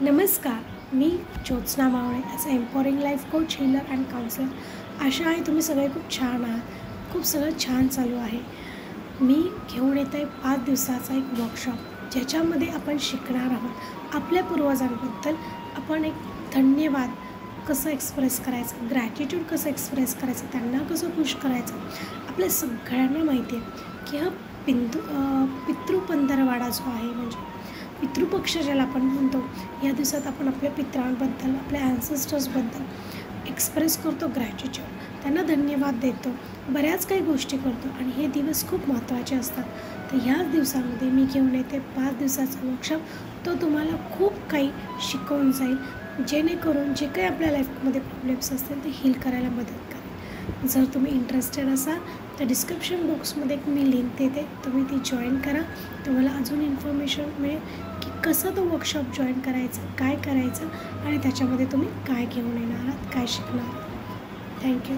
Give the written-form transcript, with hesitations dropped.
नमस्कार. मी Jyotsna Mawale as a empowering life coach, healer and counsellor. आशा आहे तुम्ही सगळे खूप छान आहात. खूप सगळं छान चालू आहे. मी घेऊन येत आहे 5 दिवसाचा एक वर्कशॉप, ज्याच्यामध्ये आपण शिकणार आहोत आपल्या पूर्वजांबद्दल. आपण एक धन्यवाद कसं एक्सप्रेस करायचं, ग्रॅटिट्यूड कसं एक्सप्रेस करायचं, त्यांना कसं खुश करायचं. आपल्या सगळ्यांना माहिती आहे की हा पितृपंधरवाडा जो आहे, म्हणजे पितृपक्ष ज्याला आपण म्हणतो, या दिवसात आपण आपल्या पितरांबद्दल, आपल्या ॲन्सेस्टर्सबद्दल एक्सप्रेस करतो ग्रॅटिट्यूड, त्यांना धन्यवाद देतो, बऱ्याच काही गोष्टी करतो आणि हे दिवस खूप महत्त्वाचे असतात. तर ह्याच दिवसामध्ये मी घेऊन येते 5 दिवसाचा वर्कशॉप. तो तुम्हाला खूप काही शिकवून जाईल, जेणेकरून जे काही आपल्या लाईफमध्ये प्रॉब्लेम्स असतील ते हील करायला मदत करेल. जर तुम्ही इंटरेस्टेड असाल तर डिस्क्रिप्शन बॉक्समध्ये एक मी लिंक देते, तुम्ही ती जॉईन करा. तुम्हाला अजून इन्फॉर्मेशन मिळेल की कसं तो वर्कशॉप जॉईन करायचं, काय करायचं आणि त्याच्यामध्ये तुम्ही काय घेऊन येणार आहात, काय शिकणार आहात. थँक्यू.